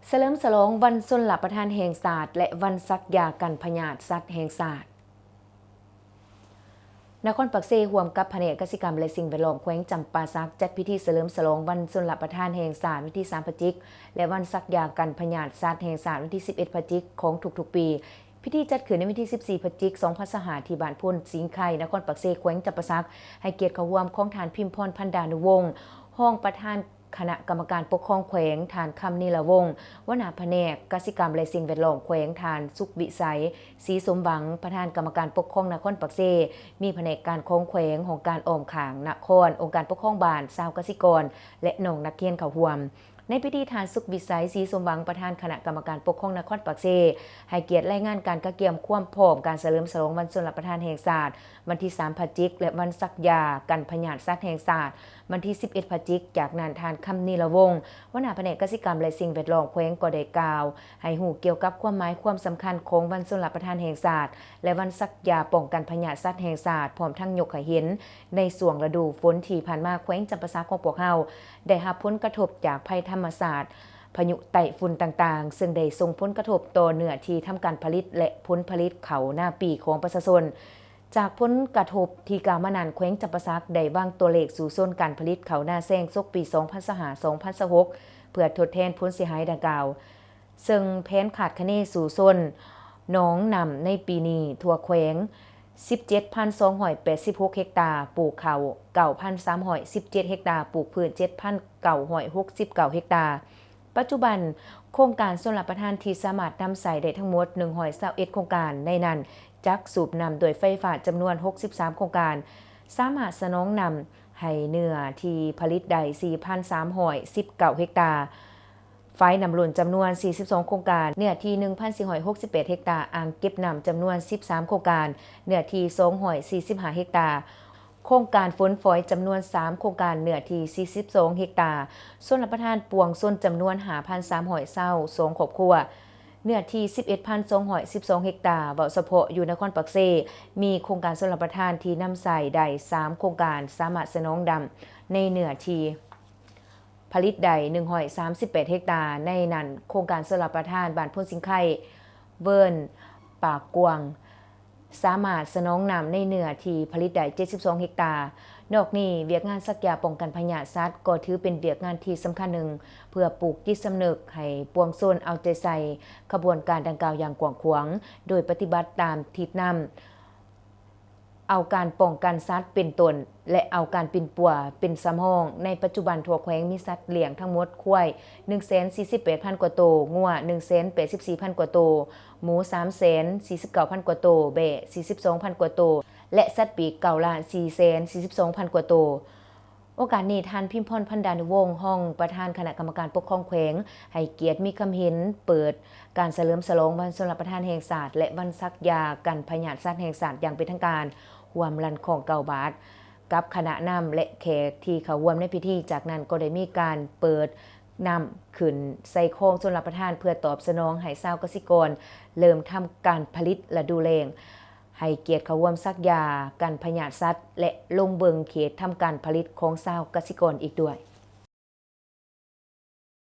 เฉลิมฉลองวันชลประทานแห่งชาติและวันซักยากันพยาธิสัตว์แห่งชาตินครปักเซร่วมกับแผนกเกษตรกรรมและสิ่งแวดล้อมแขวงจำปาสักจัดพิธีเฉลิมฉลองวันชลประทานแห่งชาติวันที่3พฤศจิกายนและวันซักยากันพยาธิสัตว์แห่งชาติวันที่11พฤศจิกายนของทุกๆปีพิธีจัดขึ้นในวันที่14พฤศจิกายน2025ที่บ้านพุ่นสิงห์ไข่นครปักเซแขวงจำปาสักให้เกียรติเข้าร่วมของทานพิมพรพันดานุวงศ์รองประธานคณะกรรมการปกครองแขวงฐานคำนิลวงศ์หัวหน้าแผนกกสิกรรมและสิ่งแวดล้อมแขวงฐานสุขวิสัยศรีสมหวังประธานกรรมการปกครองนครปักเซมีแผนกการคงแขวงของการออมขางนครองค์การปกครองบ้านชาวกสิกรและน้องนักเรียนเข้าร่วมในพิธีทานสุขวิสัยศรีสมหวังประธานคณะกรรมการปกครองนครปักเซให้เกียรติรายงานการกระเกียมความพร้อมการเฉลิมฉลองวันชลประทานแห่งชาติวันที่3พฤศจิกายนและวันซักยากันพยาธิสัตว์แห่งชาติวันที่11พฤศจิกายนจากนั้นทานคำนิลวงศ์หัวหน้าแผนกกสิกรรมและสิ่งแวดล้อมแขวงก็ได้กล่าวให้ฮู้เกี่ยวกับความหมายความสำคัญของวันชลประทานแห่งชาติและวันซักยาป้องกันพยาธิสัตว์แห่งชาติพร้อมทั้งยกให้เห็นในช่วงฤดูฝนที่ผ่านมาแขวงจำปาสักของพวกเฮาได้รับผลกระทบจากภัยธรรมชาติพายุไต้ฝุ่นต่างๆซึ่งได้ส่งผลกระทบต่อเนื้อที่ทำการผลิตและผลผลิตเขาหน้าปีของประชาชนจากผลกระทบที่กล่าวมานานแขวงจำปาสักได้วางตัวเลขสู่โซนการผลิตเขาหน้าแซงซกปี2025-2026เพื่อทดแทนผลเสียหายดังกล่าวซึ่งแผนขาดคะเนสู่โซนหนองนำในปีนี้ทั่วแขวง17,286 เฮกตาร์ปลูกเขา 9,317 เฮกตาร์ปลูกพืช 7,969 เฮกตาร์ปัจจุบันโครงการชลประทานที่สามารถนำใส่ได้ทั้งหมด121โครงการในนั้นจักสูบนำโดยไฟฟ้าจำนวน63โครงการสามารถสนองนำให้เนื้อที่ผลิตได้ 4,319 เฮกตาร์ไฟนำล้นจำนวน42โครงการเนื้อที่ 1,468 เฮกตาร์อ่างเก็บน้ำจำนวน13โครงการเนื้อที่245เฮกตาร์โครงการฝนฝอยจำนวน3โครงการเนื้อที่42เฮกตาร์ชลประทานปวงชนจำนวน 5,322 ครอบครัวเนื้อที่ 11,212 เฮกตาร์เว้าเฉพาะอยู่นครปักเซมีโครงการชลประทานที่นำใส่ได้3โครงการสามารถสนองดำในเนื้อที่ผลิตได้138เฮกตาร์ในนั้นโครงการชลประทานบ้านพุ่นสิงห์ไข่เวิร์นปากกวางสามารถสนองนำในเนื้อที่ผลิตได้72เฮกตาร์นอกนี้เวียกงานซักยาป้องกันพยาธิสัตว์ก็ถือเป็นเวียกงานที่สำคัญหนึ่งเพื่อปลูกจิตสำนึกให้ปวงชนเอาใจใส่ขบวนการดังกล่าวอย่างกว้างขวางโดยปฏิบัติตามทิศนำเอาการป้องกันสัตว์เป็นตนและเอาการปิ่นปัวเป็นสำห้องในปัจจุบันทั่วแขวงมีสัตว์เลี้ยงทั้งหมดควาย 148,000 กว่าตัวงัว 184,000 กว่าตัวหมู 349,000 กว่าตัวแบะ 42,000 กว่าตัวและสัตว์ปีก 9,442,000 กว่าตัวโอกาสนี้ท่านพิมพรพันดานุวงศ์ห้องประธานคณะกรรมการปกครองแขวงให้เกียรติมีคำเห็นเปิดการเฉลิมฉลองวันชลประทานแห่งชาติและวันซักยากันพยาธิสัตว์แห่งชาติอย่างเป็นทางการร่วมลั่นของเก่าบาทกับคณะนำและแขกที่เข้าร่วมในพิธีจากนั้นก็ได้มีการเปิดนำขึ้นใส่โค้งชลประทานเพื่อตอบสนองให้ชาวเกษตรกรเริ่มทำการผลิตฤดูแล้งให้เกียรติเข้าร่วมซักยากันพยาธิสัตว์และลงเบิงเขตทำการผลิตของชาวเกษตรกรอีกด้วย